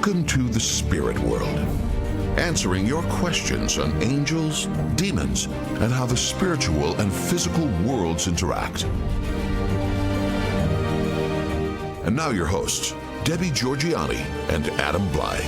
Welcome to the spirit world, answering your questions on angels, demons, and how the spiritual and physical worlds interact. And now your hosts, Debbie Georgianni and Adam Bly.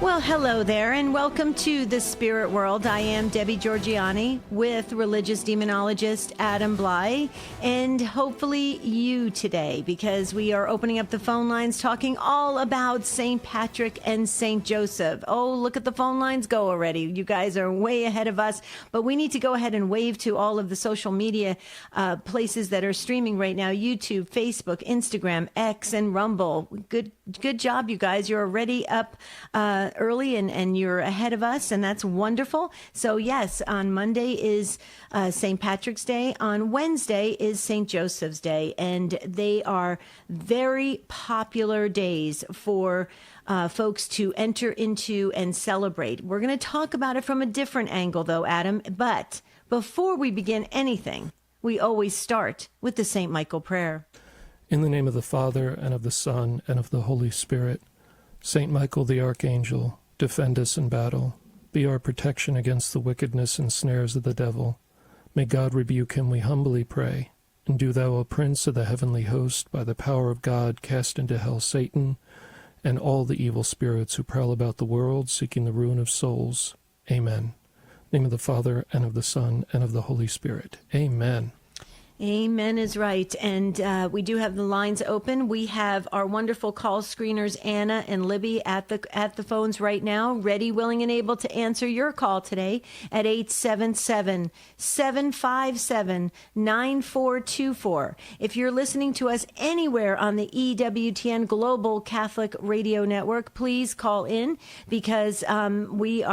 Well, hello there, and welcome to the Spirit World. I am Debbie Georgianni with religious demonologist Adam Bly, and hopefully you today, because we are opening up the phone lines talking all about St. Patrick and St. Joseph. Oh, look at the phone lines go already. You guys are way ahead of us, but we need to go ahead and wave to all of the social media places that are streaming right now: YouTube, Facebook, Instagram, X, and Rumble. Good job, you guys. You're already up early and you're ahead of us, and that's wonderful. So yes, on Monday is St. Patrick's Day. On Wednesday is St. Joseph's Day, and they are very popular days for folks to enter into and celebrate. We're going to talk about it from a different angle, though, Adam. But before we begin anything, we always start with the St. Michael prayer. In the name of the Father, and of the Son, and of the Holy Spirit. Saint Michael the Archangel, defend us in battle. Be our protection against the wickedness and snares of the devil. May God rebuke him, we humbly pray. And do thou, O Prince of the heavenly host, by the power of God, cast into hell Satan and all the evil spirits who prowl about the world, seeking the ruin of souls. Amen. In the name of the Father, and of the Son, and of the Holy Spirit. Amen. Amen is right. And we do have the lines open. We have our wonderful call screeners, Anna and Libby, at the phones right now, ready, willing, and able to answer your call today at 877-757-9424. If you're listening to us anywhere on the EWTN Global Catholic Radio Network, please call in, because we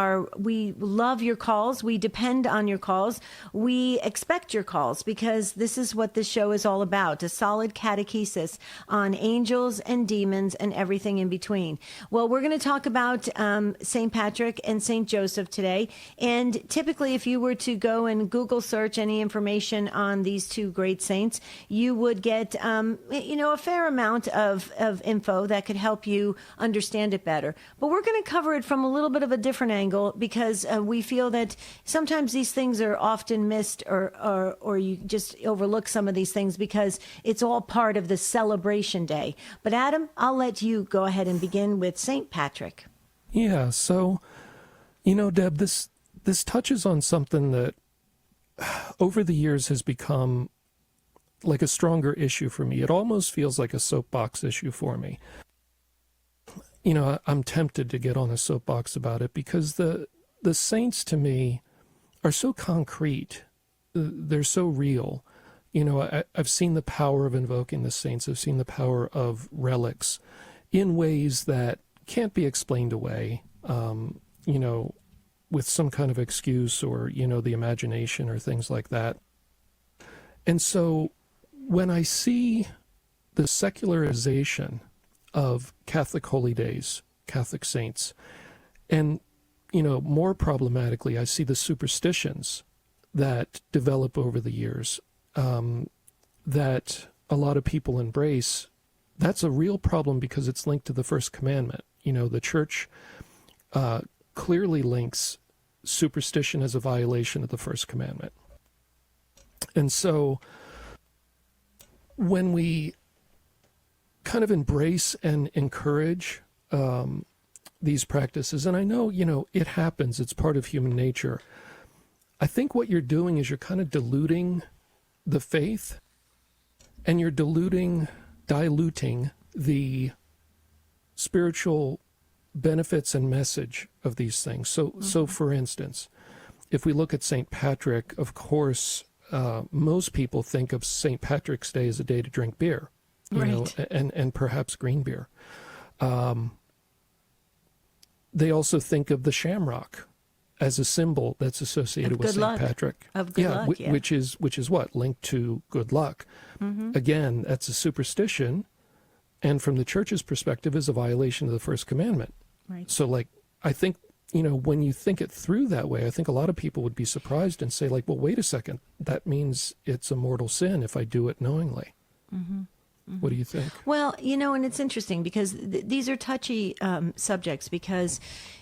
love your calls. We depend on your calls. We expect your calls, because this is what this show is all about: a solid catechesis on angels and demons and everything in between. Well, we're going to talk about St. Patrick and St. Joseph today. And typically, if you were to go and Google search any information on these two great saints, you would get a fair amount of info that could help you understand it better. But we're going to cover it from a little bit of a different angle, because we feel that sometimes these things are often missed, or you just overlook some of these things because it's all part of the celebration day. But Adam, I'll let you go ahead and begin with St. Patrick. Yeah, so, Deb, this touches on something that over the years has become like a stronger issue for me. It almost feels like a soapbox issue for me. I'm tempted to get on a soapbox about it, because the saints to me are so concrete. They're so real. I've seen the power of invoking the saints. I've seen the power of relics in ways that can't be explained away, with some kind of excuse or, the imagination or things like that. And so when I see the secularization of Catholic holy days, Catholic saints, and, more problematically, I see the superstitions that develop over the years, that a lot of people embrace. That's a real problem, because it's linked to the first commandment. The church clearly links superstition as a violation of the first commandment. And so when we kind of embrace and encourage these practices, and I know, it happens, it's part of human nature, I think what you're doing is you're kind of diluting the faith, and you're diluting the spiritual benefits and message of these things. So for instance, if we look at St. Patrick, of course, most people think of St. Patrick's Day as a day to drink beer, and perhaps green beer. They also think of the shamrock as a symbol that's associated with St. Patrick. Of good luck, yeah. Which is what? Linked to good luck. Mm-hmm. Again, that's a superstition, and from the church's perspective is a violation of the first commandment. Right. So, I think, when you think it through that way, I think a lot of people would be surprised and say, well, wait a second, that means it's a mortal sin if I do it knowingly. Mm-hmm. What do you think? Well, and it's interesting because these are touchy subjects because,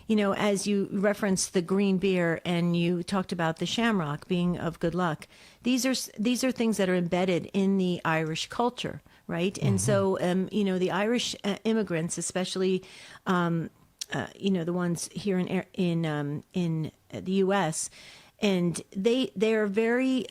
as you referenced the green beer and you talked about the shamrock being of good luck, these are things that are embedded in the Irish culture, right? And so, the Irish immigrants, especially, the ones here in the U.S., and they're very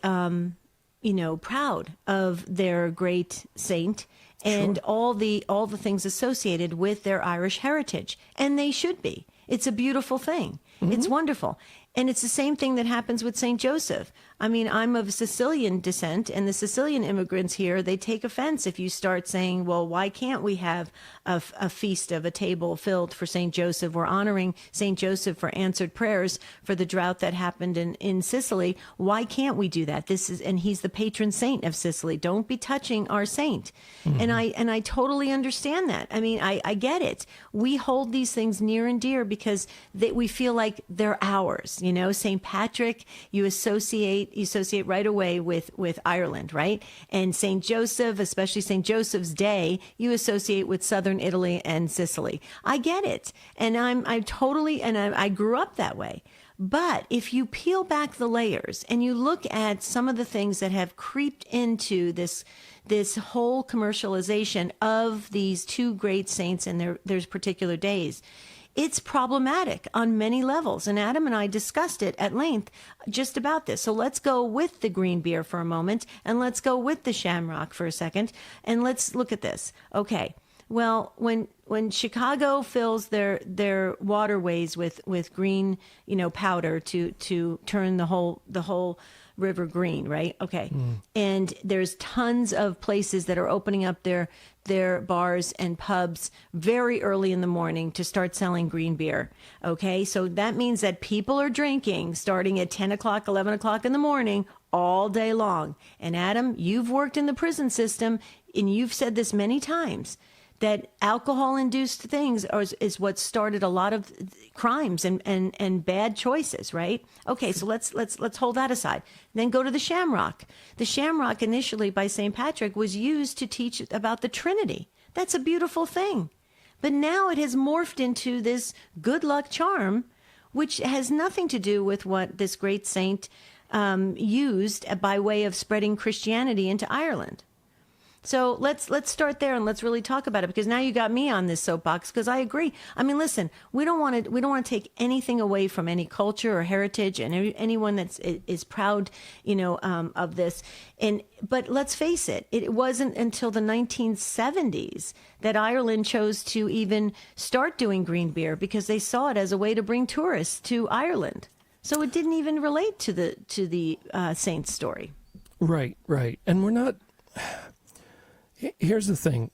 proud of their great saint and all the things associated with their Irish heritage. And they should be. It's a beautiful thing. It's wonderful. And it's the same thing that happens with St. Joseph. I mean, I'm of Sicilian descent, and the Sicilian immigrants here, they take offense if you start saying, well, why can't we have a feast of a table filled for St. Joseph? We're honoring St. Joseph for answered prayers for the drought that happened in Sicily. Why can't we do that? And he's the patron saint of Sicily. Don't be touching our saint. And I totally understand that. I mean, I get it. We hold these things near and dear because we feel like they're ours. St. Patrick, you associate right away with Ireland, right? And St. Joseph, especially St. Joseph's Day, you associate with southern Italy and Sicily. I get it. And I grew up that way. But if you peel back the layers and you look at some of the things that have creeped into this whole commercialization of these two great saints and their particular days, it's problematic on many levels. And Adam and I discussed it at length just about this. So let's go with the green beer for a moment, and let's go with the shamrock for a second, and let's look at this. Okay. Well, when Chicago fills their waterways with green, powder to turn the whole river green, right? Okay. And there's tons of places that are opening up their bars and pubs very early in the morning to start selling green beer. Okay. So that means that people are drinking starting at 10 o'clock, 11 o'clock in the morning all day long. And Adam, you've worked in the prison system and you've said this many times, that alcohol-induced things is what started a lot of crimes and bad choices, right? Okay, so let's hold that aside. Then go to the shamrock. The shamrock initially by St. Patrick was used to teach about the Trinity. That's a beautiful thing. But now it has morphed into this good luck charm, which has nothing to do with what this great saint used by way of spreading Christianity into Ireland. So let's start there and let's really talk about it, because now you got me on this soapbox, because I agree. I mean, listen, we don't want to take anything away from any culture or heritage and anyone is proud, of this. But let's face it, it wasn't until the 1970s that Ireland chose to even start doing green beer, because they saw it as a way to bring tourists to Ireland. So it didn't even relate to the saint's story. Right. And we're not. Here's the thing.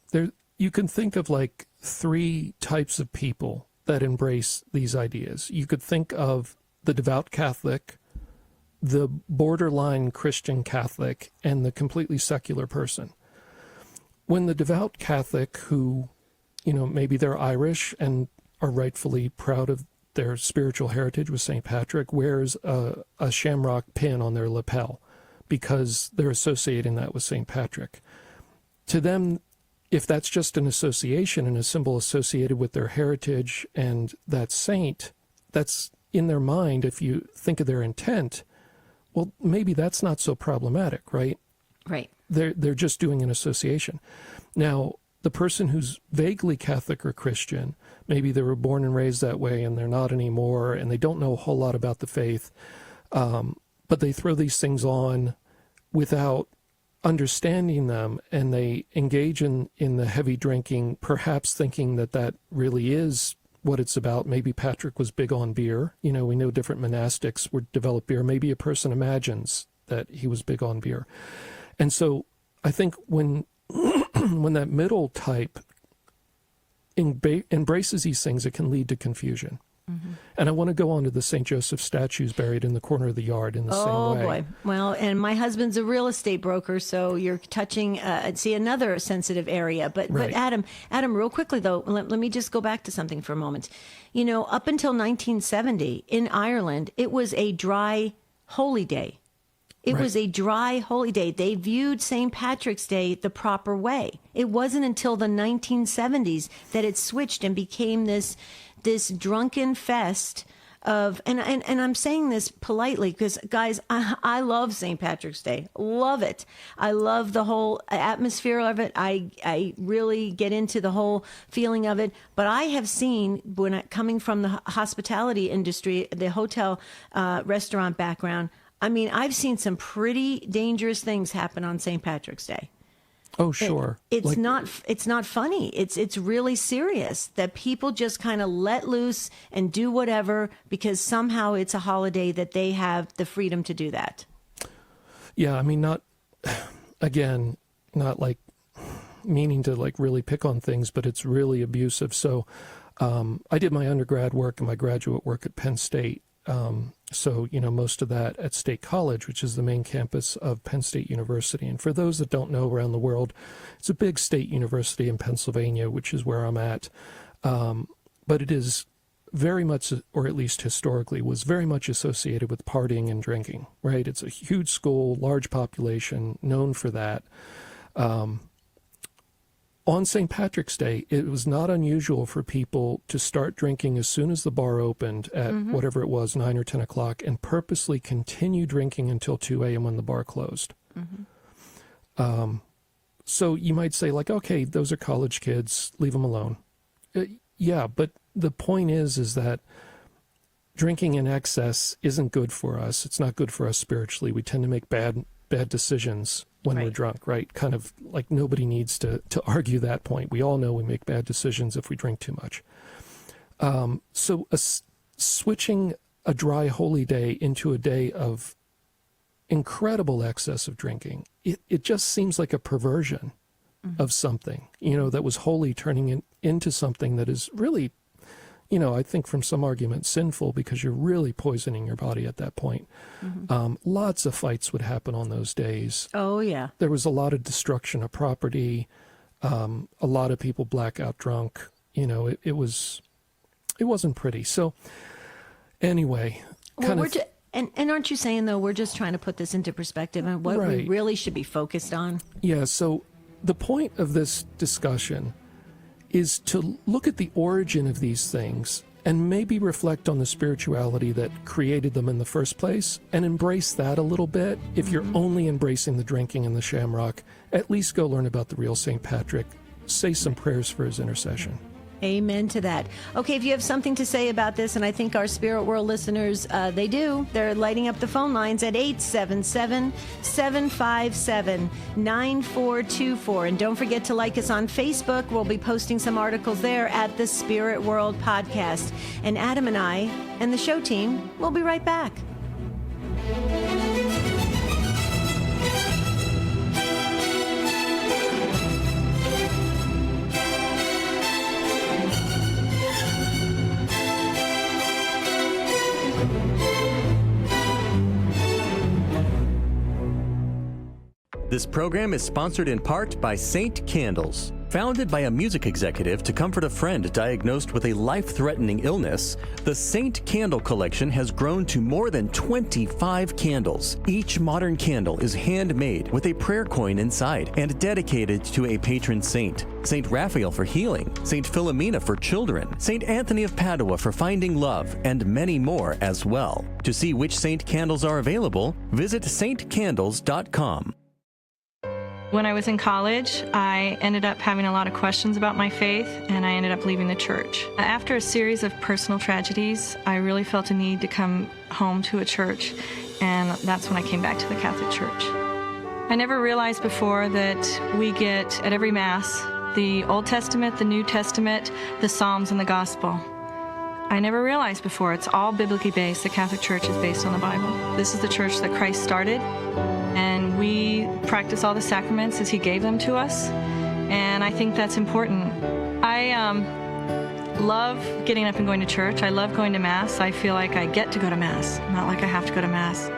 You can think of like three types of people that embrace these ideas. You could think of the devout Catholic, the borderline Christian Catholic, and the completely secular person. When the devout Catholic, who, maybe they're Irish and are rightfully proud of their spiritual heritage with St. Patrick, wears a shamrock pin on their lapel because they're associating that with St. Patrick. To them, if that's just an association and a symbol associated with their heritage and that saint, that's in their mind. If you think of their intent, well, maybe that's not so problematic, right? Right. They're just doing an association. Now, the person who's vaguely Catholic or Christian, maybe they were born and raised that way and they're not anymore, and they don't know a whole lot about the faith, but they throw these things on without understanding them, and they engage in the heavy drinking, perhaps thinking that really is what it's about. Maybe Patrick was big on beer. We know different monastics would develop beer. Maybe a person imagines that he was big on beer. And so I think when that middle type embraces these things, it can lead to confusion. Mm-hmm. And I want to go on to the St. Joseph statues buried in the corner of the yard in the same way. Oh, boy. Well, and my husband's a real estate broker, so you're touching, another sensitive area. But Adam, real quickly, though, let me just go back to something for a moment. Up until 1970, in Ireland, it was a dry holy day. It Right. was a dry holy day. They viewed St. Patrick's Day the proper way. It wasn't until the 1970s that it switched and became this drunken fest of, and I'm saying this politely because, guys, I love St. Patrick's Day. Love it. I love the whole atmosphere of it. I really get into the whole feeling of it. But I have seen, coming from the hospitality industry, the hotel restaurant background, I mean, I've seen some pretty dangerous things happen on St. Patrick's Day. Oh, sure. It's not funny. It's really serious that people just kind of let loose and do whatever because somehow it's a holiday that they have the freedom to do that. Yeah, I mean, not like meaning to like really pick on things, but it's really abusive. So I did my undergrad work and my graduate work at Penn State. So, most of that at State College, which is the main campus of Penn State University. And for those that don't know around the world, it's a big state university in Pennsylvania, which is where I'm at. But it is very much, or at least historically, was very much associated with partying and drinking, right? It's a huge school, large population, known for that. On St. Patrick's Day, it was not unusual for people to start drinking as soon as the bar opened at whatever it was, 9 or 10 o'clock, and purposely continue drinking until 2 a.m. when the bar closed. So you might say, like, okay, those are college kids, leave them alone. Yeah, but the point is that drinking in excess isn't good for us. It's not good for us spiritually. We tend to make bad decisions when we're drunk, right? Kind of like nobody needs to argue that point. We all know we make bad decisions if we drink too much. So switching a dry holy day into a day of incredible excess of drinking, it just seems like a perversion of something, that was holy turning into something that is really, I think from some argument sinful because you're really poisoning your body at that point. Lots of fights would happen on those days. Oh, yeah. There was a lot of destruction of property, a lot of people blackout drunk. It wasn't pretty. So anyway, and aren't you saying, though, we're just trying to put this into perspective and what we really should be focused on? Yeah, so the point of this discussion is to look at the origin of these things and maybe reflect on the spirituality that created them in the first place and embrace that a little bit. If you're only embracing the drinking and the shamrock, at least go learn about the real St. Patrick. Say some prayers for his intercession. Amen to that. Okay, if you have something to say about this, and I think our Spirit World listeners, they do, they're lighting up the phone lines at 877-757-9424. And don't forget to like us on Facebook. We'll be posting some articles there at the Spirit World Podcast. And Adam and I and the show team will be right back. This program is sponsored in part by Saint Candles. Founded by a music executive to comfort a friend diagnosed with a life-threatening illness, the Saint Candle collection has grown to more than 25 candles. Each modern candle is handmade with a prayer coin inside and dedicated to a patron saint. Saint Raphael for healing, Saint Philomena for children, Saint Anthony of Padua for finding love, and many more as well. To see which Saint Candles are available, visit saintcandles.com. When I was in college, I ended up having a lot of questions about my faith, and I ended up leaving the church. After a series of personal tragedies, I really felt a need to come home to a church, and that's when I came back to the Catholic Church. I never realized before that we get, at every Mass, the Old Testament, the New Testament, the Psalms, and the Gospel. I never realized before it's all biblically based. The Catholic Church is based on the Bible. This is the church that Christ started, and we practice all the sacraments as he gave them to us, and I think that's important. I love getting up and going to church. I love going to Mass. I feel like I get to go to Mass, not like I have to go to Mass.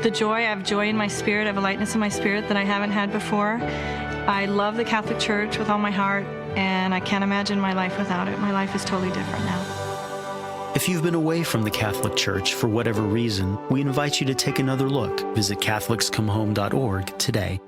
The joy, I have joy in my spirit, I have a lightness in my spirit that I haven't had before. I love the Catholic Church with all my heart, and I can't imagine my life without it. My life is totally different now. If you've been away from the Catholic Church for whatever reason, we invite you to take another look. Visit CatholicsComeHome.org today.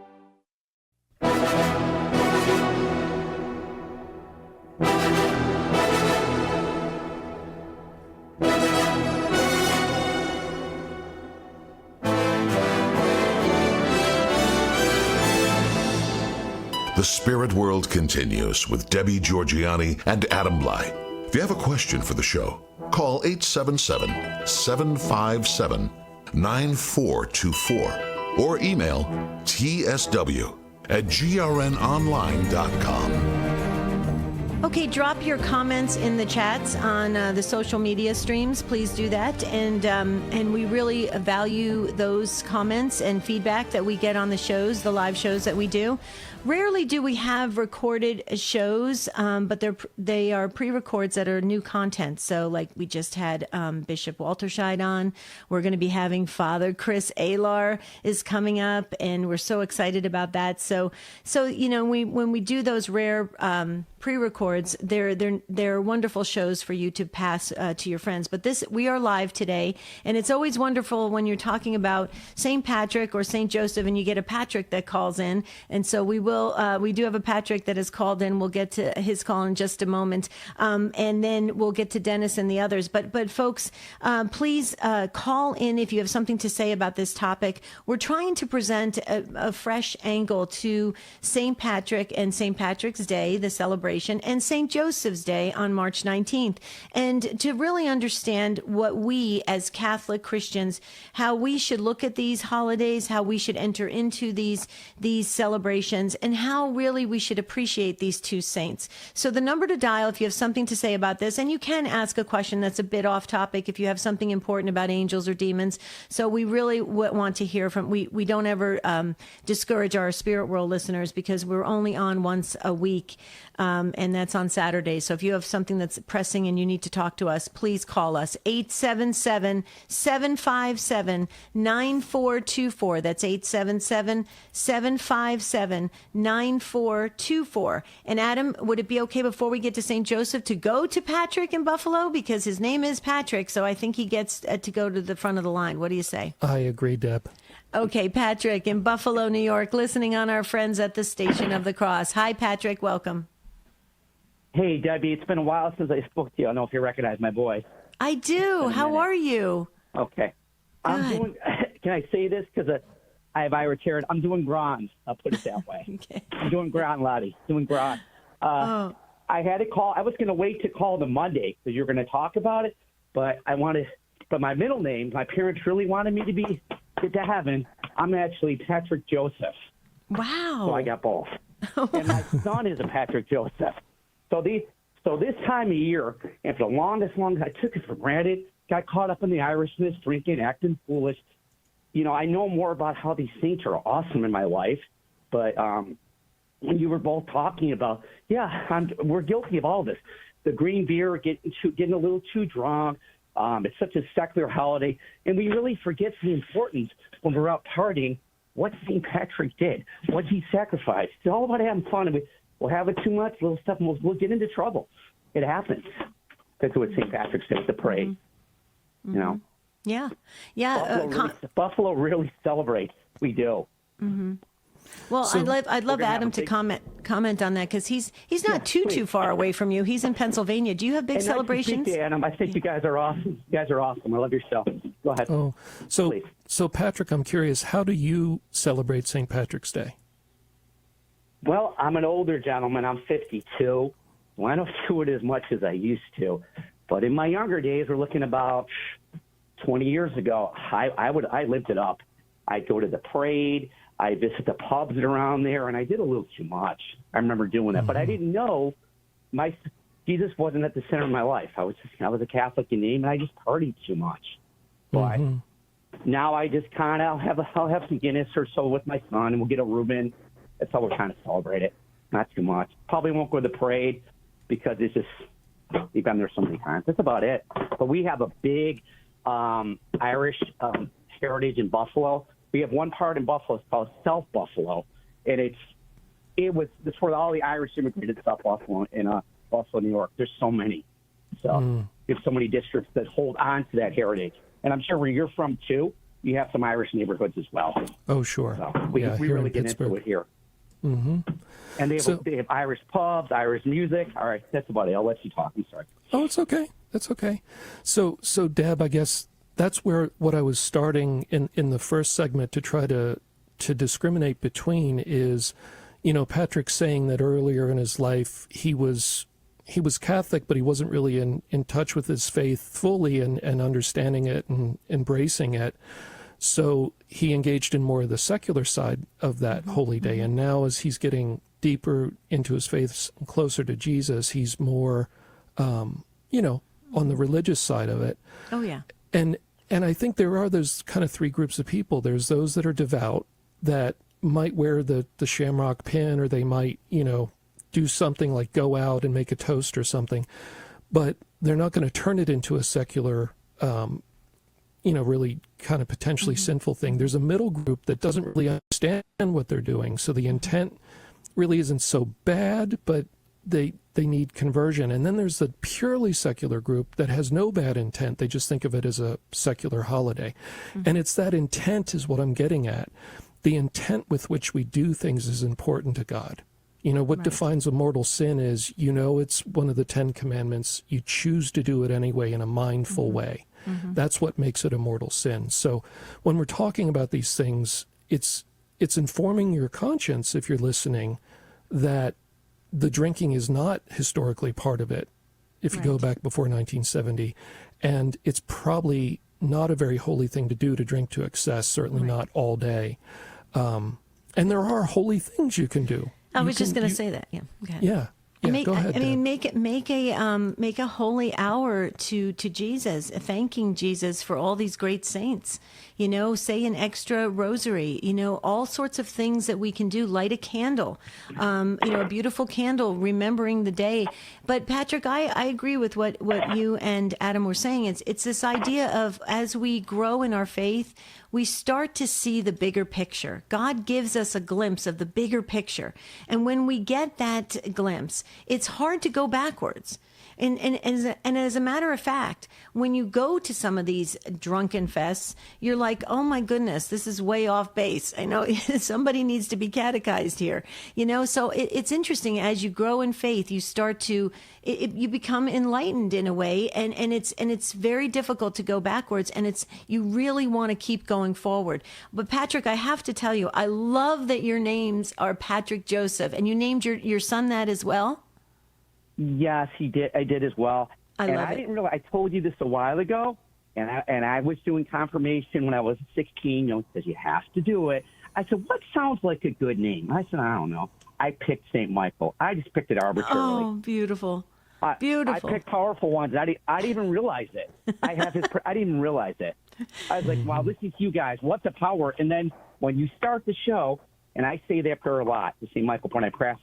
The Spirit World continues with Debbie Georgianni and Adam Bly. If you have a question for the show, call 877-757-9424 or email tsw@grnonline.com. Okay, drop your comments in the chats on the social media streams. Please do that, and we really value those comments and feedback that we get on the shows, the live shows that we do. Rarely do we have recorded shows, but they are pre-records that are new content. So, like we just had Bishop Walter Scheid on. We're going to be having Father Chris Alar is coming up, and we're so excited about that. So when we do those rare pre-records, they're wonderful shows for you to pass to your friends. But we are live today, and it's always wonderful when you're talking about St. Patrick or St. Joseph, and you get a Patrick that calls in, and so we do have a Patrick that has called in. We'll get to his call in just a moment, and then we'll get to Dennis and the others. But folks, please call in if you have something to say about this topic. We're trying to present a fresh angle to St. Patrick and St. Patrick's Day, the celebration, and St. Joseph's Day on March 19th, and to really understand what we as Catholic Christians, how we should look at these holidays, how we should enter into these celebrations, and how really we should appreciate these two saints. So the number to dial if you have something to say about this, and you can ask a question that's a bit off topic if you have something important about angels or demons. So we really want to hear from, we don't ever discourage our Spirit World listeners because we're only on once a week. And that's on Saturday. So if you have something that's pressing and you need to talk to us, please call us. 877-757-9424. That's 877-757-9424. And Adam, would it be okay before we get to St. Joseph to go to Patrick in Buffalo? Because his name is Patrick, so I think he gets to go to the front of the line. What do you say? I agree, Deb. Okay, Patrick in Buffalo, New York, listening on our friends at the Station of the Cross. Hi, Patrick. Welcome. Hey, Debbie, it's been a while since I spoke to you. I don't know if you recognize my voice. I do. How are you? Okay. I'm doing, can I say this? Because I have Irish hair. I'm doing grand. I'll put it that way. Okay. I'm doing grand, laddie. Doing grand. I had to call. I was going to wait to call the Monday because you're going to talk about it. But but my middle name, my parents really wanted me to get to heaven. I'm actually Patrick Joseph. Wow. So I got both. And my son is a Patrick Joseph. So this time of year, and for the longest, I took it for granted, got caught up in the Irishness, drinking, acting foolish. You know, I know more about how these saints are awesome in my life, but when you were both talking about, we're guilty of all this. The green beer, getting a little too drunk. It's such a secular holiday, and we really forget the importance when we're out partying, what St. Patrick did, what he sacrificed. It's all about having fun, and we'll have it too much, little stuff, and we'll get into trouble. It happens. That's what St. Patrick says, the parade. Mm-hmm. You know? Yeah. Buffalo really celebrates. We do. Mm-hmm. Well, so I'd love Adam to comment on that because he's not too far away from you. He's in Pennsylvania. Do you have big celebrations? Nice to Adam. I think you guys are awesome. You guys are awesome. I love your show. Go ahead. Oh, so Patrick, I'm curious. How do you celebrate St. Patrick's Day? Well, I'm an older gentleman. I'm 52. Well, I don't do it as much as I used to. But in my younger days, we're looking about 20 years ago, I lived it up. I'd go to the parade. I visit the pubs that are around there, and I did a little too much. I remember doing that. But I didn't know Jesus wasn't at the center of my life. I was a Catholic in name, and I just partied too much. But now I just kind of I'll have some Guinness or so with my son, and we'll get a Reuben. That's how we're trying to celebrate it. Not too much. Probably won't go to the parade because it's just, we've been there so many times. That's about it. But we have a big Irish heritage in Buffalo. We have one part in Buffalo. It's called South Buffalo, and it's where all the Irish immigrated to South Buffalo in Buffalo, New York. There's so many. So we have so many districts that hold on to that heritage. And I'm sure where you're from, too, you have some Irish neighborhoods as well. Oh, sure. So we really get into it here. Mm-hmm. And they have Irish pubs, Irish music. All right, that's about it. I'll let you talk. I'm sorry. Oh, it's okay. That's okay. So Deb, I guess that's what I was starting in the first segment to try to discriminate between is, Patrick saying that earlier in his life he was Catholic, but he wasn't really in touch with his faith fully and understanding it and embracing it. So he engaged in more of the secular side of that holy day. And now as he's getting deeper into his faith and closer to Jesus, he's more, on the religious side of it. Oh, yeah. And I think there are those kind of three groups of people. There's those that are devout that might wear the shamrock pin, or they might, do something like go out and make a toast or something, but they're not going to turn it into a secular, really kind of potentially sinful thing. There's a middle group that doesn't really understand what they're doing. So the intent really isn't so bad, but they need conversion. And then there's the purely secular group that has no bad intent. They just think of it as a secular holiday. And it's that intent is what I'm getting at. The intent with which we do things is important to God. What defines a mortal sin is, it's one of the 10 commandments. You choose to do it anyway in a mindful way. That's what makes it a mortal sin. So when we're talking about these things, it's informing your conscience, if you're listening, that the drinking is not historically part of it, if you go back before 1970. And it's probably not a very holy thing to do, to drink to excess, certainly not all day. And there are holy things you can do. I was just going to say that. Yeah. Okay. Yeah. Yeah, go ahead. I mean, make a holy hour to Jesus, thanking Jesus for all these great saints. Say an extra rosary. All sorts of things that we can do. Light a candle. A beautiful candle, remembering the day. But Patrick, I agree with what you and Adam were saying. It's this idea of, as we grow in our faith, we start to see the bigger picture. God gives us a glimpse of the bigger picture. And when we get that glimpse, it's hard to go backwards. And as a matter of fact, when you go to some of these drunken fests, you're like, oh my goodness, this is way off base. I know somebody needs to be catechized here. So it's interesting. As you grow in faith, you start to, you become enlightened in a way, and it's very difficult to go backwards, and you really want to keep going forward. But Patrick, I have to tell you, I love that your names are Patrick Joseph, and you named your son that as well. Yes, he did. I did as well. I didn't realize. I told you this a while ago, and I was doing confirmation when I was 16. Says you have to do it. I said, what sounds like a good name? I said, I don't know. I picked St. Michael. I just picked it arbitrarily. Oh, beautiful. I Beautiful. picked powerful ones. I didn't even realize it. I didn't even realize it. I was like, wow, listen to you guys. What's the power? And then when you start the show, and I say that prayer a lot, the St. Michael when I class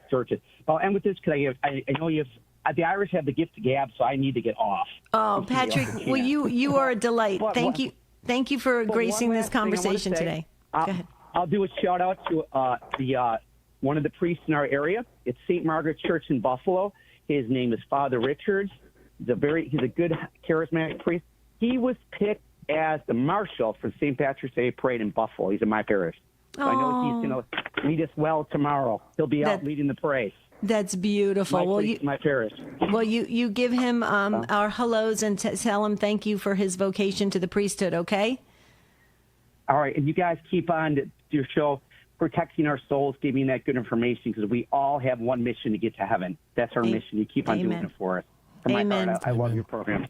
churches. I'll end with this because I know the Irish have the gift of gab, so I need to get off. Oh, Patrick, well, you are a delight. Thank you for gracing this conversation today. Go ahead. I'll do a shout out to one of the priests in our area. It's St. Margaret Church in Buffalo. His name is Father Richards. He's a good charismatic priest. He was picked as the marshal for St. Patrick's Day parade in Buffalo. He's in my parish. So I know he's going to lead us well tomorrow. He'll be out leading the parade. That's beautiful. My parish. Well, you give him our hellos and tell him thank you for his vocation to the priesthood, okay? All right. And you guys keep on your show, protecting our souls, giving that good information, because we all have one mission to get to heaven. That's our mission. You keep on doing it for us. For my part, I love your program.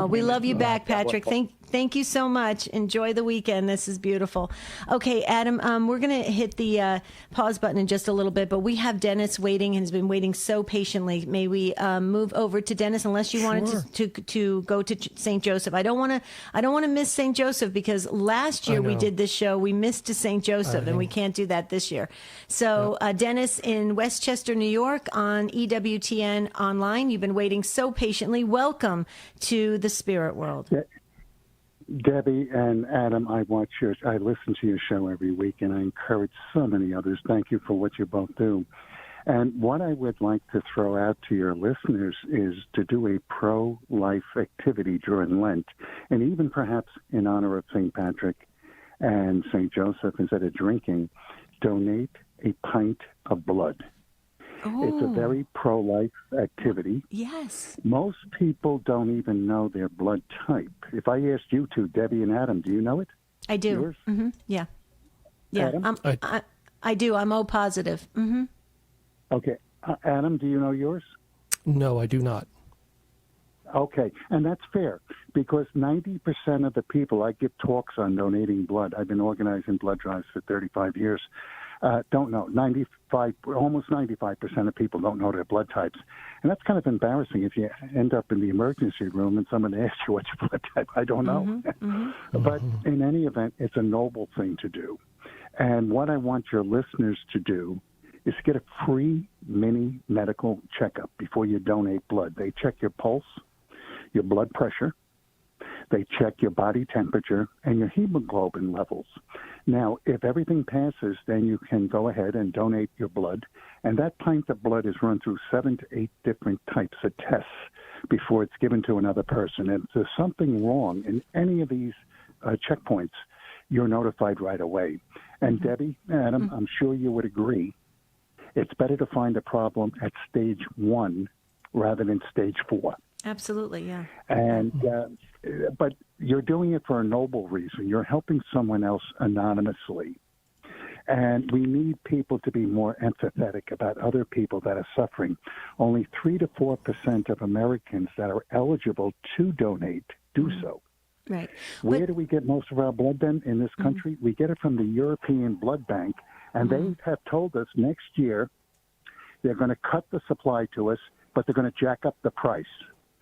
We love you back, Patrick. Thank you so much. Enjoy the weekend. This is beautiful. Okay, Adam, we're going to hit the pause button in just a little bit, but we have Dennis waiting and has been waiting so patiently. May we move over to Dennis, unless you wanted to go to St. Joseph. I don't want to miss St. Joseph, because last year we did this show. We missed St. Joseph, and we can't do that this year. So Dennis in Westchester, New York, on EWTN online. You've been waiting so patiently. Welcome to the spirit world. Debbie and Adam, I listen to your show every week, and I encourage so many others. Thank you for what you both do. And what I would like to throw out to your listeners is to do a pro-life activity during Lent, and even perhaps in honor of St. Patrick and St. Joseph, instead of drinking, donate a pint of blood. It's a very pro-life activity. Yes. Most people don't even know their blood type. If I asked you two, Debbie and Adam, do you know it? I do. Yours? Mm-hmm. Yeah. Yeah. Adam? I do. I'm O positive. Mm-hmm. Okay. Adam, do you know yours? No, I do not. Okay, and that's fair because 90% of the people, I give talks on donating blood. I've been organizing blood drives for 35 years. Don't know. Almost 95% of people don't know their blood types. And that's kind of embarrassing if you end up in the emergency room and someone asks you what's your blood type. I don't know. But in any event, it's a noble thing to do. And what I want your listeners to do is get a free mini medical checkup before you donate blood. They check your pulse, your blood pressure, they check your body temperature and your hemoglobin levels. Now, if everything passes, then you can go ahead and donate your blood. And that pint of blood is run through 7 to 8 different types of tests before it's given to another person. And if there's something wrong in any of these checkpoints, you're notified right away. And Debbie, Adam, I'm sure you would agree, it's better to find a problem at stage 1 rather than stage 4. Absolutely, yeah. And but you're doing it for a noble reason. You're helping someone else anonymously. And we need people to be more empathetic about other people that are suffering. Only 3 to 4% of Americans that are eligible to donate do so. Right. Where do we get most of our blood then in this country? We get it from the European Blood Bank, and they have told us next year they're going to cut the supply to us, but they're going to jack up the price.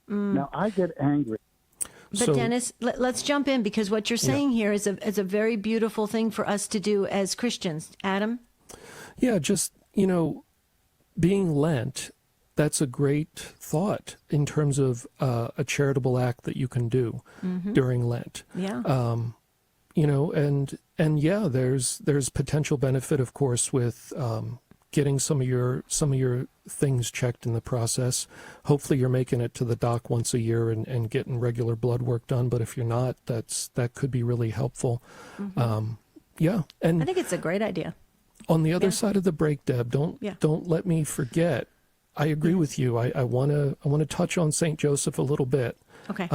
Now, I get angry. But Dennis, let's jump in because what you're saying here is a very beautiful thing for us to do as Christians. Adam? Yeah, just, being Lent, that's a great thought in terms of a charitable act that you can do during Lent. Yeah. And yeah, there's potential benefit, of course, with getting some of your things checked in the process. Hopefully you're making it to the doc once a year and getting regular blood work done. But if you're not, that could be really helpful. Yeah. And I think it's a great idea. On the other side of the break, Deb, don't let me forget. I agree with you. I want to touch on St. Joseph a little bit. Okay.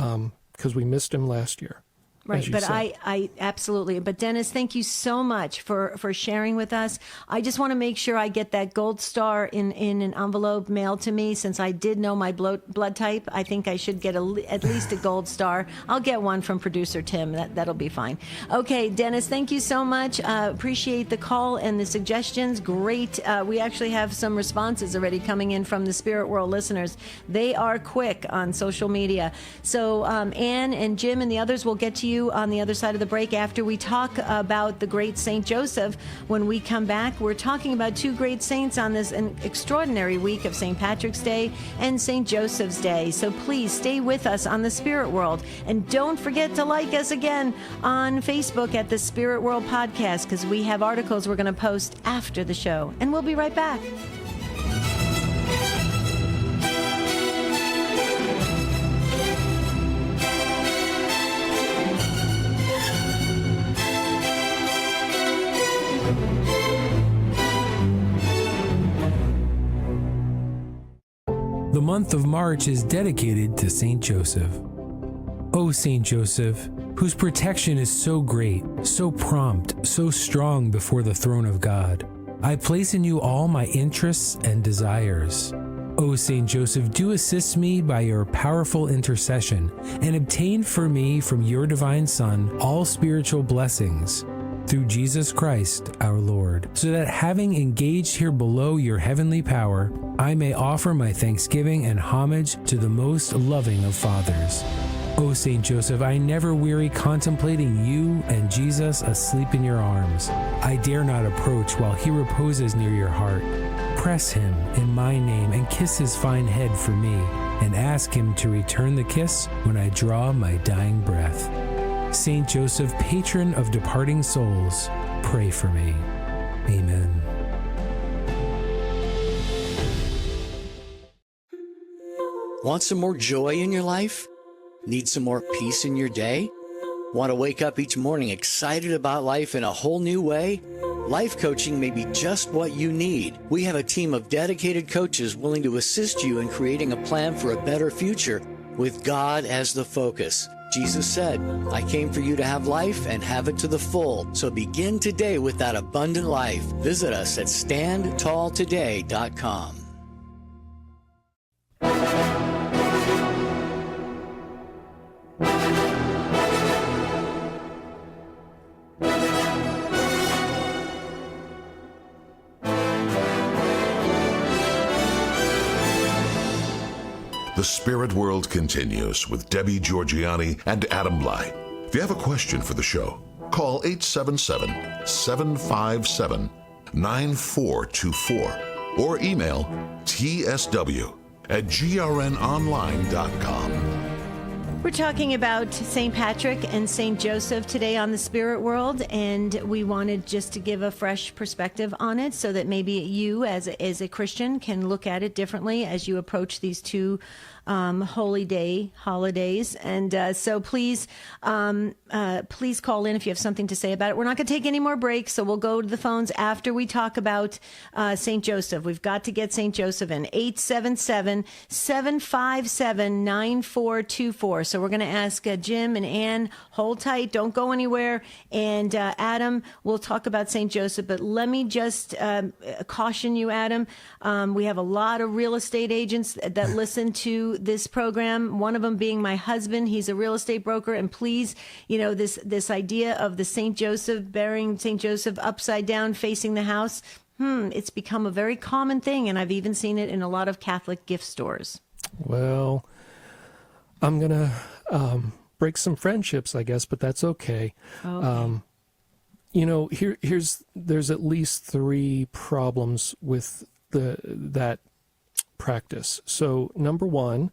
Because we missed him last year. Right, but I absolutely. But Dennis, thank you so much for sharing with us. I just want to make sure I get that gold star in an envelope mailed to me. Since I did know my blood type, I think I should get at least a gold star. I'll get one from producer Tim. That'll be fine. Okay, Dennis, thank you so much. Appreciate the call and the suggestions. Great. We actually have some responses already coming in from the Spirit World listeners. They are quick on social media. So Ann and Jim and the others will get to you on the other side of the break after we talk about the great St. Joseph. When we come back, we're talking about 2 great saints on this extraordinary week of St. Patrick's Day and St. Joseph's Day. So please stay with us on the Spirit World. And don't forget to like us again on Facebook at the Spirit World Podcast, because we have articles we're going to post after the show. And we'll be right back. The month of March is dedicated to St. Joseph. O St. Joseph, whose protection is so great, so prompt, so strong before the throne of God, I place in you all my interests and desires. O St. Joseph, do assist me by your powerful intercession and obtain for me from your divine Son all spiritual blessings, through Jesus Christ our Lord, so that having engaged here below your heavenly power, I may offer my thanksgiving and homage to the most loving of fathers. O St. Joseph, I never weary contemplating you and Jesus asleep in your arms. I dare not approach while he reposes near your heart. Press him in my name and kiss his fine head for me, and ask him to return the kiss when I draw my dying breath. Saint Joseph, patron of departing souls, pray for me. Amen. Want some more joy in your life? Need some more peace in your day? Want to wake up each morning excited about life in a whole new way? Life coaching may be just what you need. We have a team of dedicated coaches willing to assist you in creating a plan for a better future with God as the focus. Jesus said, I came for you to have life and have it to the full. So begin today with that abundant life. Visit us at standtalltoday.com. The Spirit World continues with Debbie Georgianni and Adam Bly. If you have a question for the show, call 877-757-9424 or email tsw@grnonline.com. We're talking about St. Patrick and St. Joseph today on the Spirit World, and we wanted just to give a fresh perspective on it so that maybe you as a Christian can look at it differently as you approach these two holy day holidays. And so please call in if you have something to say about it. We're not going to take any more breaks, so we'll go to the phones after we talk about St. Joseph. We've got to get St. Joseph in. 877-757-9424. So we're going to ask Jim and Ann, hold tight, don't go anywhere. And Adam, we'll talk about St. Joseph, but let me just caution you, Adam. We have a lot of real estate agents that listen to this program, one of them being my husband. He's a real estate broker. And please, this idea of the St. Joseph, burying St. Joseph upside down facing the house, it's become a very common thing. And I've even seen it in a lot of Catholic gift stores. Well, I'm going to break some friendships, I guess, but that's okay. Okay. There's at least 3 problems with that practice. So number 1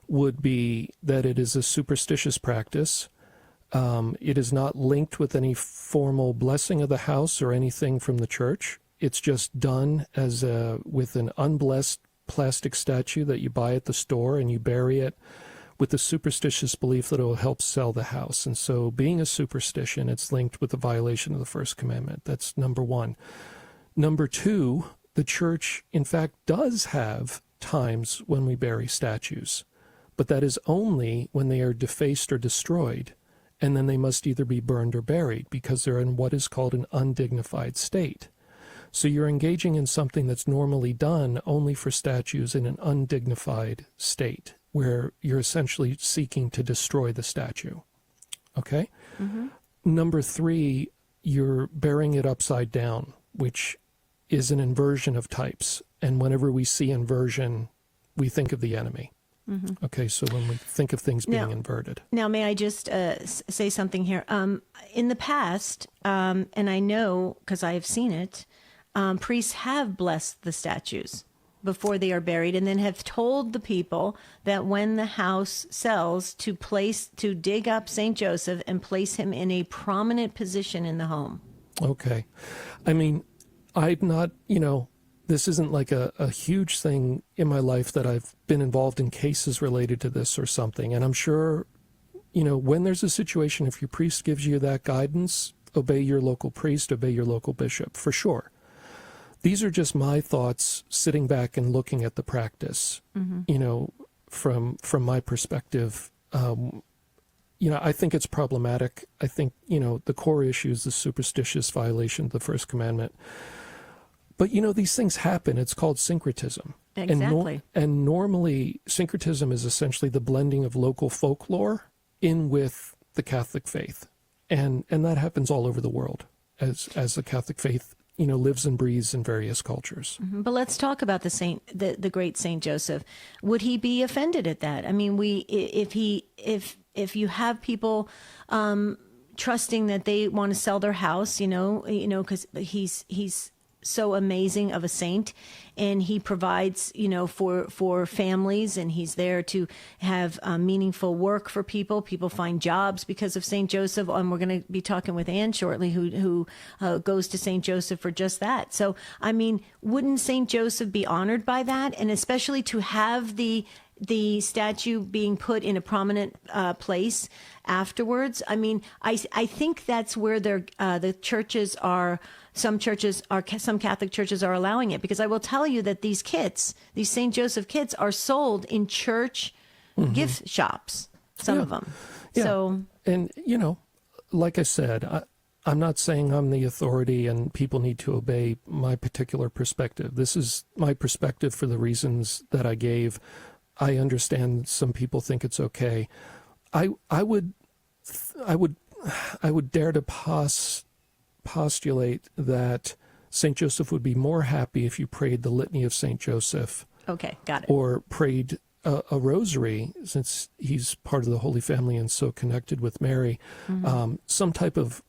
would be that it is a superstitious practice. It is not linked with any formal blessing of the house or anything from the church. It's just done with an unblessed plastic statue that you buy at the store, and you bury it with the superstitious belief that it will help sell the house. And so being a superstition, it's linked with the violation of the first commandment. That's number 1. Number 2, the church, in fact, does have times when we bury statues, but that is only when they are defaced or destroyed, and then they must either be burned or buried because they're in what is called an undignified state. So you're engaging in something that's normally done only for statues in an undignified state, where you're essentially seeking to destroy the statue. Okay? Mm-hmm. Number 3, you're burying it upside down, which is an inversion of types. And whenever we see inversion, we think of the enemy. Mm-hmm. Okay, so when we think of things being inverted. Now, may I just say something here? In the past, and I know because I have seen it, priests have blessed the statues before they are buried, and then have told the people that when the house sells, to dig up St. Joseph and place him in a prominent position in the home. Okay. I mean, I'm not, this isn't like a huge thing in my life that I've been involved in cases related to this or something. And I'm sure, when there's a situation, if your priest gives you that guidance, obey your local priest, obey your local bishop, for sure. These are just my thoughts sitting back and looking at the practice, from my perspective. I think it's problematic. I think, the core issue is the superstitious violation of the first commandment. But, these things happen. It's called syncretism. Exactly. And normally, syncretism is essentially the blending of local folklore in with the Catholic faith. And that happens all over the world as the Catholic faith, lives and breathes in various cultures. Mm-hmm. But let's talk about the great Saint Joseph. Would he be offended at that? I mean, if you have people trusting that they want to sell their house, because he's so amazing of a saint, and he provides, for families, and he's there to have meaningful work for people. People find jobs because of St. Joseph, and we're going to be talking with Anne shortly, who goes to St. Joseph for just that. So, I mean, wouldn't St. Joseph be honored by that? And especially to have the the statue being put in a prominent place afterwards. I mean, I think that's where the churches are. Some Catholic churches are allowing it, because I will tell you that these kits, these St. Joseph kits, are sold in church gift shops. Some of them. Yeah. So, and like I said, I'm not saying I'm the authority and people need to obey my particular perspective. This is my perspective for the reasons that I gave. I understand some people think it's okay. I would dare to postulate that St. Joseph would be more happy if you prayed the Litany of St. Joseph. Okay, got it. Or prayed a rosary, since he's part of the Holy Family and so connected with Mary. Some type of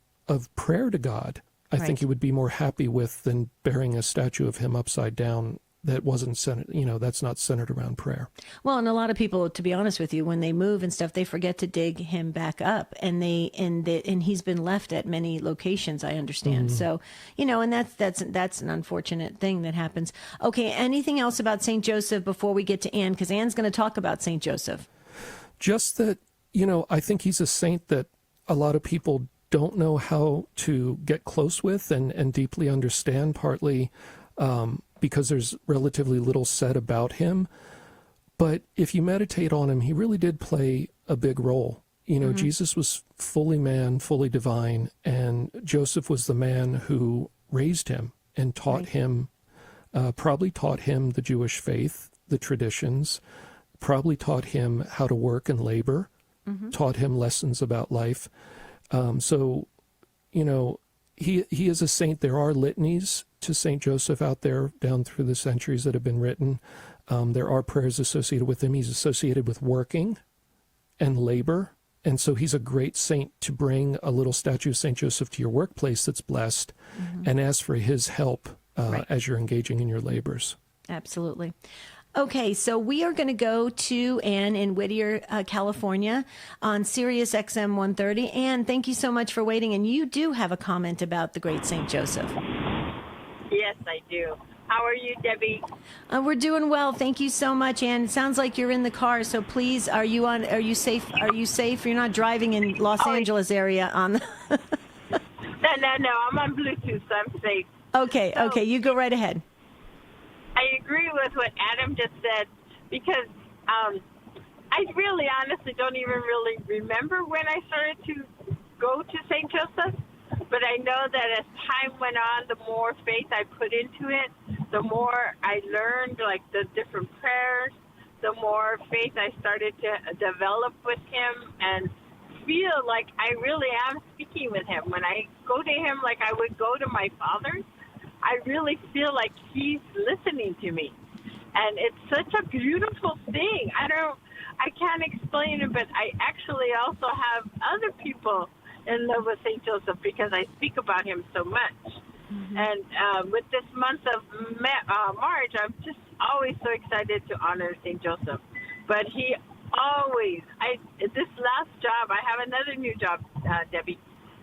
prayer to God, I think he would be more happy with than burying a statue of him upside down that wasn't centered, that's not centered around prayer. Well, and a lot of people, to be honest with you, when they move and stuff, they forget to dig him back up, and he's been left at many locations, I understand. So, and that's an unfortunate thing that happens. Okay, anything else about St. Joseph before we get to Anne? Because Anne's going to talk about St. Joseph. Just that, I think he's a saint that a lot of people don't know how to get close with and deeply understand, partly because there's relatively little said about him. But if you meditate on him, he really did play a big role. Jesus was fully man, fully divine, and Joseph was the man who raised him and taught him, probably taught him the Jewish faith, the traditions, probably taught him how to work and labor, taught him lessons about life. So, he is a saint. There are litanies to St. Joseph out there down through the centuries that have been written. There are prayers associated with him. He's associated with working and labor. And so he's a great saint to bring a little statue of St. Joseph to your workplace that's blessed and ask for his help as you're engaging in your labors. Absolutely. Okay, so we are going to go to Anne in Whittier, California on Sirius XM 130. Anne, thank you so much for waiting. And you do have a comment about the great St. Joseph. Yes, I do. How are you, Debbie? We're doing well. Thank you so much, Anne. It sounds like you're in the car, so please, are you safe? Are you safe? You're not driving in Los Angeles area on the... No. I'm on Bluetooth, so I'm safe. Okay, you go right ahead. I agree with what Adam just said, because I really honestly don't even really remember when I started to go to St. Joseph, but I know that as time went on, the more faith I put into it, the more I learned, like, the different prayers, the more faith I started to develop with him and feel like I really am speaking with him. When I go to him like I would go to my father, I really feel like he's listening to me. And it's such a beautiful thing. I can't explain it, but I actually also have other people in love with St. Joseph because I speak about him so much. And with this month of March, I'm just always so excited to honor St. Joseph. But he always, this last job, I have another new job, Debbie.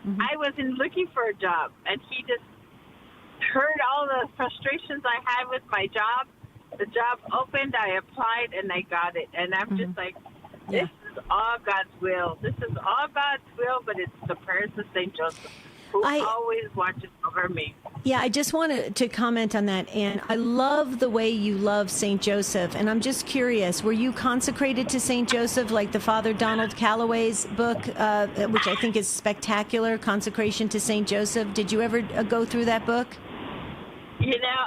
I wasn't looking for a job, and he just heard all the frustrations I had with my job. The job opened, I applied, and I got it. And I'm just like, this is all God's will. This is all God's will, but it's the prayers of St. Joseph, who always watches over me. Yeah, I just wanted to comment on that, Anne. I love the way you love St. Joseph, and I'm just curious, were you consecrated to St. Joseph like the Father Donald Calloway's book, which I think is spectacular, Consecration to St. Joseph? Did you ever go through that book?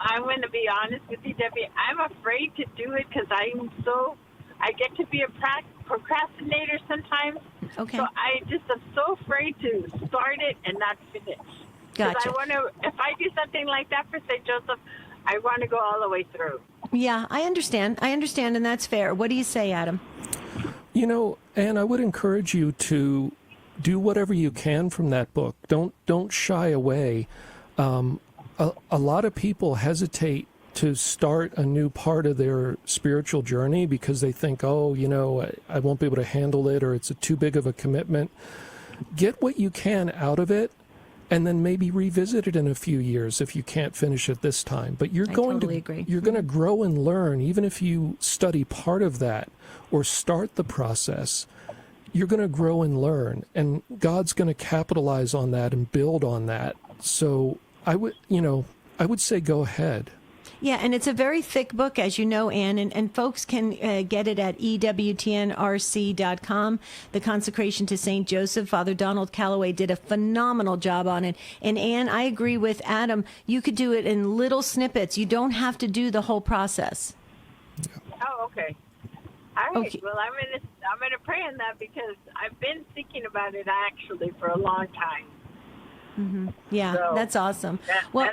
I'm going to be honest with you, Debbie. I'm afraid to do it because I get to be a procrastinator sometimes. Okay. So I just am so afraid to start it and not finish. Gotcha. If I do something like that for St. Joseph, I want to go all the way through. Yeah, I understand, and that's fair. What do you say, Adam? Anne, I would encourage you to do whatever you can from that book. Don't shy away. A lot of people hesitate to start a new part of their spiritual journey because they think, I won't be able to handle it, or it's too big of a commitment. Get what you can out of it and then maybe revisit it in a few years if you can't finish it this time. But you're going totally to agree. You're going to grow and learn, even if you study part of that or start the process. You're going to grow and learn, and God's going to capitalize on that and build on that. So I would say go ahead. Yeah, and it's a very thick book, as you know, Ann, and folks can get it at EWTNRC.com, The Consecration to St. Joseph. Father Donald Calloway did a phenomenal job on it. And Ann, I agree with Adam. You could do it in little snippets. You don't have to do the whole process. Oh, okay. All right. Okay. Well, I'm gonna pray on that because I've been thinking about it actually for a long time. Mm-hmm. Yeah, So that's awesome. That would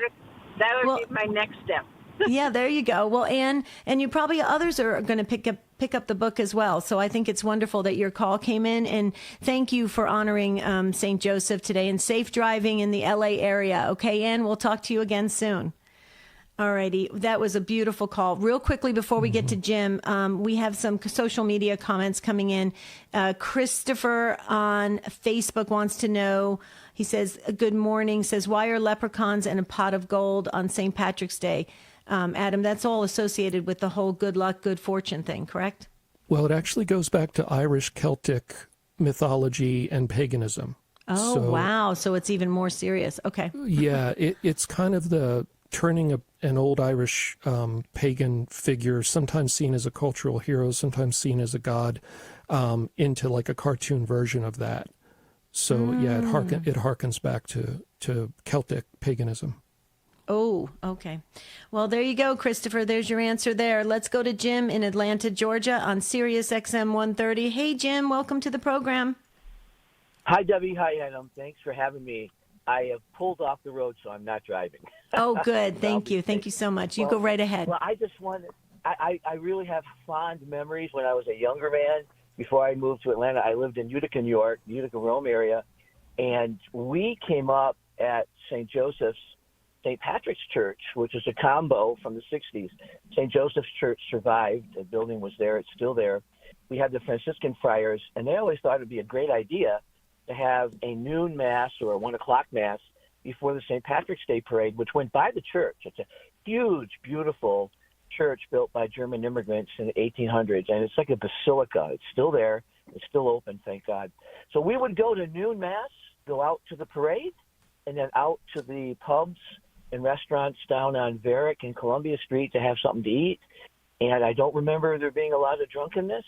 be my next step. Yeah, there you go. Well, Ann, and you probably others are going to pick up the book as well. So I think it's wonderful that your call came in, and thank you for honoring St. Joseph today, and safe driving in the LA area. Okay, Ann, we'll talk to you again soon. All righty. That was a beautiful call. Real quickly before we get to Jim, we have some social media comments coming in. Christopher on Facebook wants to know, he says, good morning, says, why are leprechauns and a pot of gold on St. Patrick's Day? Adam, that's all associated with the whole good luck, good fortune thing, correct? Well, it actually goes back to Irish Celtic mythology and paganism. Oh, wow. So it's even more serious. Okay. Yeah, it's kind of the turning an old Irish pagan figure, sometimes seen as a cultural hero, sometimes seen as a god, into like a cartoon version of that. So yeah, it harkens back to Celtic paganism. Oh, okay. Well, there you go, Christopher. There's your answer there. Let's go to Jim in Atlanta, Georgia on Sirius XM 130. Hey, Jim, welcome to the program. Hi, Debbie. Hi, Adam. Thanks for having me. I have pulled off the road, so I'm not driving. Oh, good. Thank you. Thank you so much. You go right ahead. Well, I just wanted, I really have fond memories when I was a younger man. Before I moved to Atlanta, I lived in Utica, New York, Utica, Rome area, and we came up at St. Joseph's, St. Patrick's Church, which is a combo from the 60s. St. Joseph's Church survived. The building was there. It's still there. We had the Franciscan friars, and they always thought it would be a great idea to have a noon mass or a 1 o'clock mass before the St. Patrick's Day parade, which went by the church. It's a huge, beautiful church built by German immigrants in the 1800s, and it's like a basilica. It's still there. It's still open, thank God. So we would go to noon mass, go out to the parade, and then out to the pubs and restaurants down on Varick and Columbia Street to have something to eat. And I don't remember there being a lot of drunkenness,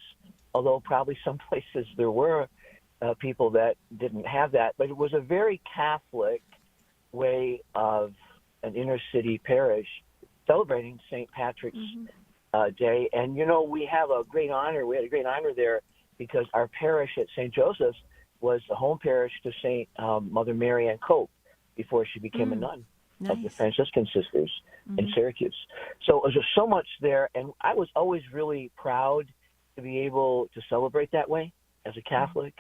although probably some places there were people that didn't have that. But it was a very Catholic way of an inner city parish celebrating St. Patrick's Day. And, you know, we have a great honor. We had a great honor there because our parish at St. Joseph's was the home parish to St. Mother Mary Ann Cope before she became a nun of the Franciscan sisters in Syracuse. So there's just so much there. And I was always really proud to be able to celebrate that way as a Catholic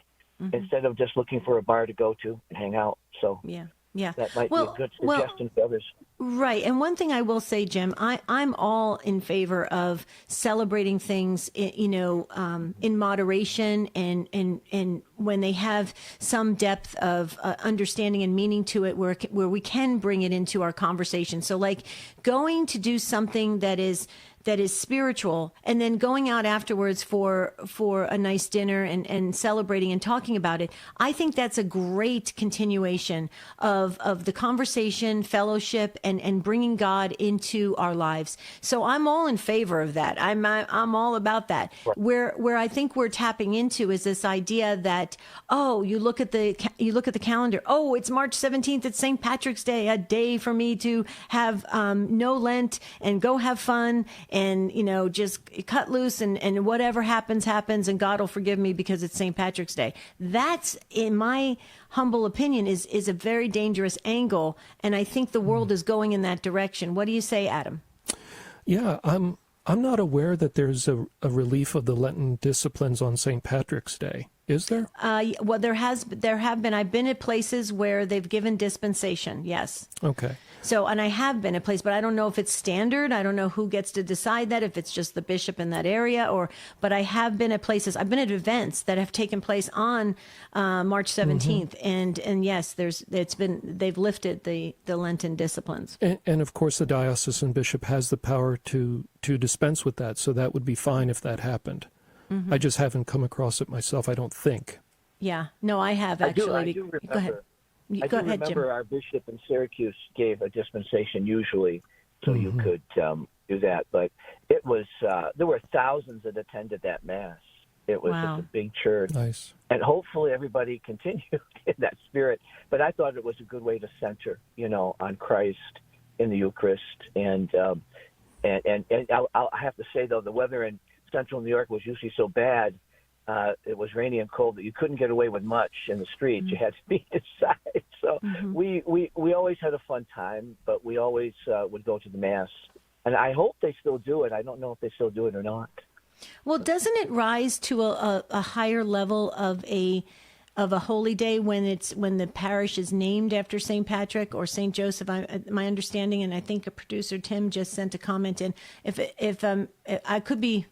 instead of just looking for a bar to go to and hang out. So yeah, that might be a good suggestion for others. Right. And one thing I will say, Jim, I'm all in favor of celebrating things, in moderation and when they have some depth of understanding and meaning to it where we can bring it into our conversation. So like going to do something that is spiritual and then going out afterwards for a nice dinner and celebrating and talking about it. I think that's a great continuation of the conversation, fellowship, and bringing God into our lives. So I'm all in favor of that. I'm all about that. Right. Where I think we're tapping into is this idea that, you look at the calendar. Oh, it's March 17th. It's St. Patrick's Day, a day for me to have no Lent and go have fun. And, just cut loose and whatever happens, and God will forgive me because it's St. Patrick's Day. That's, in my humble opinion, is a very dangerous angle. And I think the world is going in that direction. What do you say, Adam? Yeah, I'm not aware that there's a relief of the Lenten disciplines on St. Patrick's Day. Is there? Well, there have been. I've been at places where they've given dispensation. Yes. Okay. So, and I have been at places, but I don't know if it's standard. I don't know who gets to decide that, if it's just the bishop in that area, but I have been at places. I've been at events that have taken place on March 17th, and yes, they've lifted the Lenten disciplines. And of course, the diocesan bishop has the power to dispense with that, so that would be fine if that happened. Mm-hmm. I just haven't come across it myself, I don't think. Yeah. No, I have actually. I do remember. Go ahead. Go ahead, Jim. Remember our bishop in Syracuse gave a dispensation usually, so you could do that. But it was there were thousands that attended that mass. It was just a big church. Nice. And hopefully everybody continued in that spirit. But I thought it was a good way to center, on Christ in the Eucharist. And I'll have to say though, the weather in Central New York was usually so bad. It was rainy and cold that you couldn't get away with much in the streets. You had to be inside. So we always had a fun time, but we always would go to the Mass. And I hope they still do it. I don't know if they still do it or not. Well, doesn't it rise to a higher level of a holy day when the parish is named after St. Patrick or St. Joseph? My understanding, and I think a producer Tim just sent a comment in. If I could be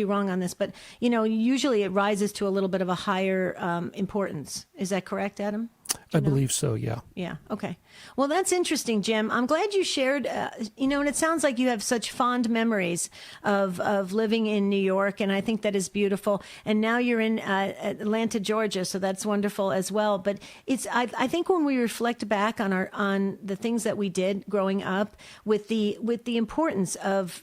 wrong on this, but usually it rises to a little bit of a higher importance. Is that correct, Adam? I believe so, yeah. Yeah, okay. Well, that's interesting, Jim. I'm glad you shared, and it sounds like you have such fond memories of living in New York, and I think that is beautiful. And now you're in Atlanta, Georgia, so that's wonderful as well. But I think when we reflect back on the things that we did growing up with the importance of,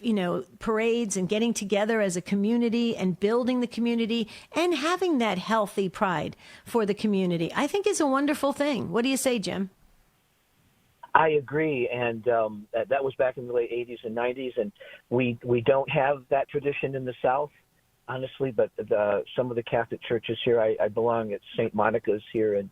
parades and getting together as a community and building the community and having that healthy pride for the community, I think is a wonderful thing. What do you say, Jim? I agree, and that was back in the late 80s and 90s, and we don't have that tradition in the South, honestly, but some of the Catholic churches here, I belong at St. Monica's here in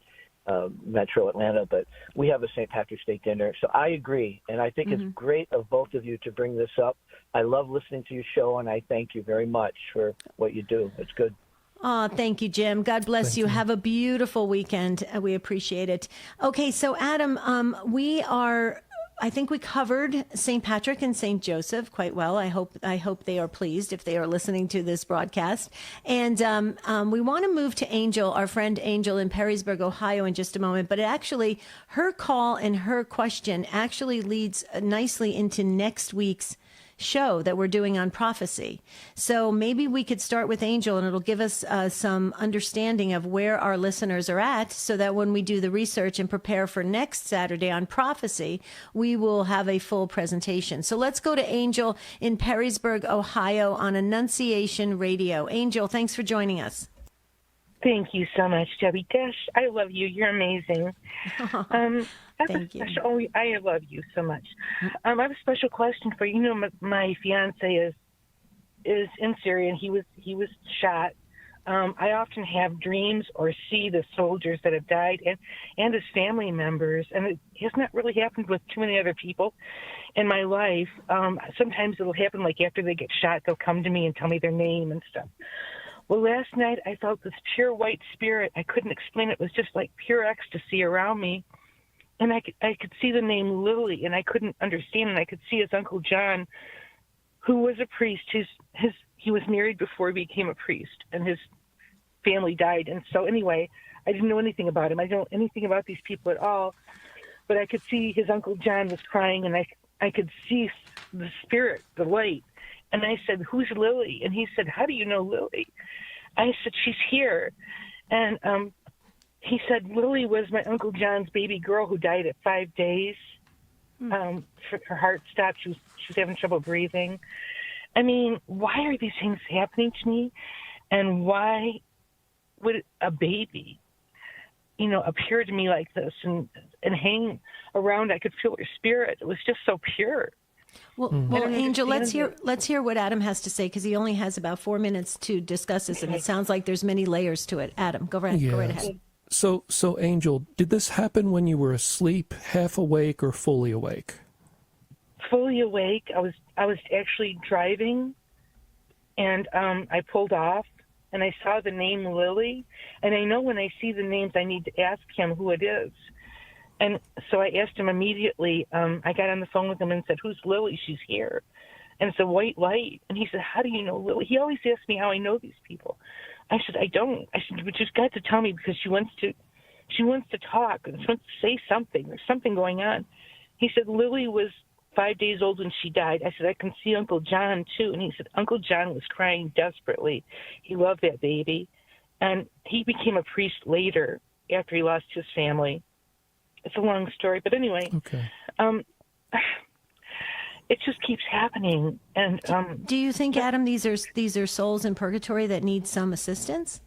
Metro Atlanta, but we have a St. Patrick's Day dinner, so I agree, and I think it's great of both of you to bring this up. I love listening to your show, and I thank you very much for what you do. It's good. Oh, thank you, Jim. God bless you. Have a beautiful weekend. We appreciate it. Okay, so Adam, I think we covered St. Patrick and St. Joseph quite well. I hope they are pleased if they are listening to this broadcast. And we want to move to Angel, our friend Angel in Perrysburg, Ohio, in just a moment. But her call and her question actually leads nicely into next week's show that we're doing on prophecy. So maybe we could start with Angel, and it'll give us some understanding of where our listeners are at, so that when we do the research and prepare for next Saturday on prophecy, we will have a full presentation. So let's go to Angel in Perrysburg, Ohio on Annunciation Radio. Angel, thanks for joining us. Thank you so much, Debbie. Dash, I love you. You're amazing. Thank you. I love you so much. I have a special question for you. My fiance is in Syria, and he was shot. I often have dreams or see the soldiers that have died and his family members, and it has not really happened with too many other people in my life. Sometimes it'll happen like after they get shot, they'll come to me and tell me their name and stuff. Well, last night I felt this pure white spirit. I couldn't explain it. It was just like pure ecstasy around me. And I could see the name Lily, and I couldn't understand. And I could see his Uncle John, who was a priest. He was married before he became a priest, and his family died. And so anyway, I didn't know anything about him. I don't know anything about these people at all. But I could see his Uncle John was crying, and I could see the spirit, the light. And I said, "Who's Lily?" And he said, "How do you know Lily?" I said, "She's here." And he said, "Lily was my Uncle John's baby girl who died at 5 days. Her heart stopped. She was having trouble breathing." I mean, why are these things happening to me? And why would a baby, appear to me like this and hang around? I could feel her spirit. It was just so pure. Well, Angel, let's hear what Adam has to say, because he only has about 4 minutes to discuss this, and it sounds like there's many layers to it. Adam, go right ahead. So Angel, did this happen when you were asleep, half awake, or fully awake? Fully awake. I was actually driving, and I pulled off, and I saw the name Lily, and I know when I see the names, I need to ask him who it is. And so I asked him immediately. I got on the phone with him and said, "Who's Lily? She's here." And it's a white light. And he said, "How do you know Lily?" He always asks me how I know these people. I said, "I don't." I said, "But you've got to tell me because she wants to talk and she wants to say something. There's something going on." He said, "Lily was 5 days old when she died." I said, "I can see Uncle John too." And he said, "Uncle John was crying desperately. He loved that baby." And he became a priest later after he lost his family. It's a long story, but anyway, it just keeps happening. And do you think, Adam, these are souls in purgatory that need some assistance?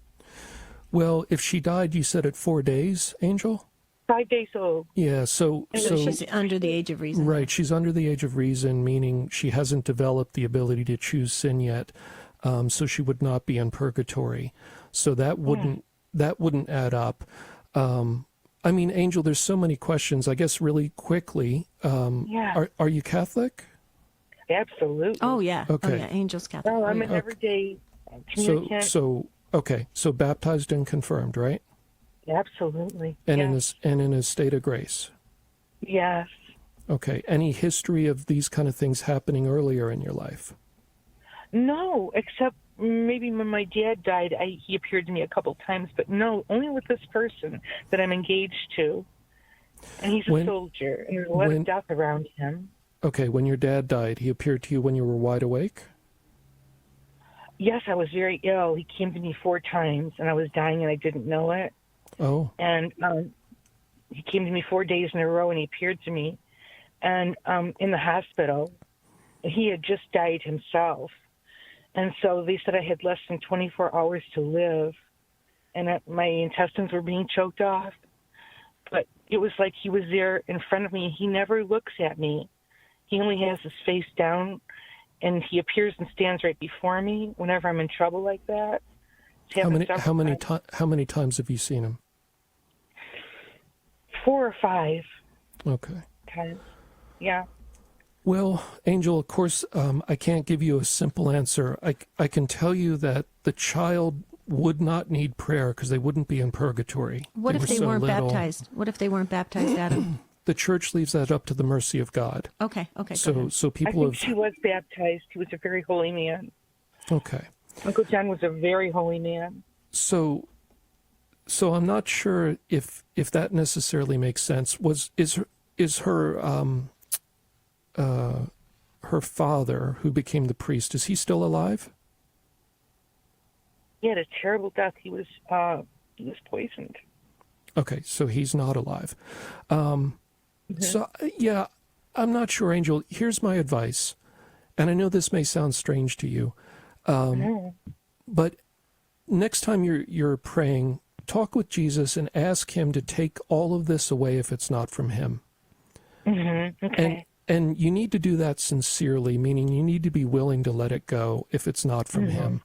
Well, if she died, you said at 4 days, Angel? 5 days old. Yeah, so she's under the age of reason. Right, she's under the age of reason, meaning she hasn't developed the ability to choose sin yet, so she would not be in purgatory. So that wouldn't add up. I mean, Angel, there's so many questions. I guess really quickly, are you Catholic? Absolutely. Oh, yeah. Okay. Oh, yeah. Angel's Catholic. Oh, I'm an everyday communicant. So baptized and confirmed, right? Absolutely. And yes. in a state of grace. Yes. Okay. Any history of these kind of things happening earlier in your life? No, except maybe when my dad died, he appeared to me a couple times, but no, only with this person that I'm engaged to. And he's a soldier, and there's a lot of death around him. Okay, when your dad died, he appeared to you when you were wide awake? Yes, I was very ill. He came to me 4 times, and I was dying, and I didn't know it. Oh. And he came to me 4 days in a row, and he appeared to me. And in the hospital, he had just died himself. And so they said I had less than 24 hours to live, and my intestines were being choked off. But it was like he was there in front of me. He never looks at me. He only has his face down, and he appears and stands right before me whenever I'm in trouble like that. How many times have you seen him? 4 or 5. Okay. Times. Yeah. Well, Angel, of course, I can't give you a simple answer. I can tell you that the child would not need prayer because they wouldn't be in purgatory. What if they weren't baptized? What if they weren't baptized, Adam? The church leaves that up to the mercy of God. Okay. So people I think she was baptized. He was a very holy man. Okay. Uncle John was a very holy man. So I'm not sure if that necessarily makes sense. Is her father, who became the priest, is he still alive? He had a terrible death. He was poisoned. Okay, so he's not alive. So, yeah, I'm not sure, Angel. Here's my advice, and I know this may sound strange to you, but next time you're praying, talk with Jesus and ask him to take all of this away if it's not from him. Okay. And you need to do that sincerely, meaning you need to be willing to let it go if it's not from him.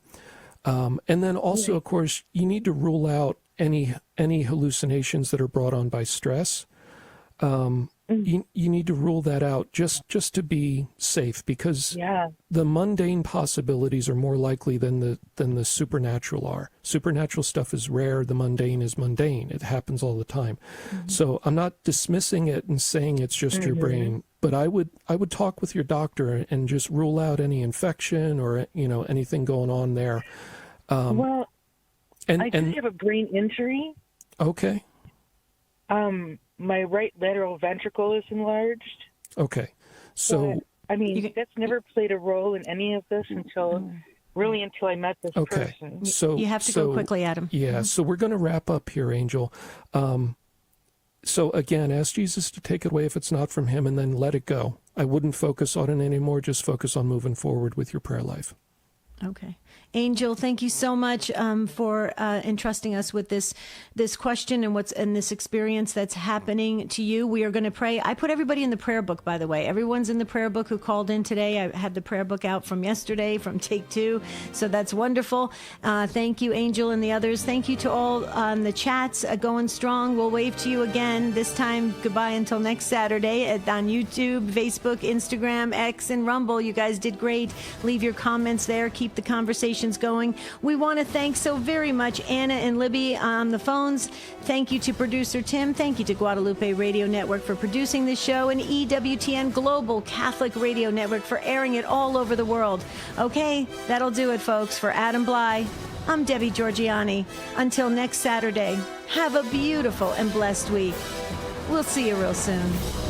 And then also, of course, you need to rule out any hallucinations that are brought on by stress. You need to rule that out just to be safe, because the mundane possibilities are more likely than the supernatural are. Supernatural stuff is rare. The mundane is mundane. It happens all the time. So I'm not dismissing it and saying it's just your brain, but I would talk with your doctor and just rule out any infection or anything going on there. I just have a brain injury. Okay. My right lateral ventricle is enlarged. Okay. So, but, that's never played a role in any of this until I met this person. So you have to go quickly, Adam. Yeah. So we're going to wrap up here, Angel. So again, ask Jesus to take it away if it's not from him, and then let it go. I wouldn't focus on it anymore. Just focus on moving forward with your prayer life. Okay. Angel, thank you so much for entrusting us with this question and this experience that's happening to you. We are going to pray. I put everybody in the prayer book, by the way. Everyone's in the prayer book who called in today. I had the prayer book out from yesterday, from Take 2. So that's wonderful. Thank you, Angel, and the others. Thank you to all on the chats. Going strong. We'll wave to you again. This time, goodbye until next Saturday on YouTube, Facebook, Instagram, X, and Rumble. You guys did great. Leave your comments there. Keep keep the conversations going. We want to thank so very much Anna and Libby on the phones. Thank you to producer Tim. Thank you to Guadalupe Radio Network for producing this show, and EWTN Global Catholic Radio Network for airing it all over the world. Okay, that'll do it, folks. For Adam Bly, I'm Debbie Georgianni. Until next Saturday, have a beautiful and blessed week. We'll see you real soon.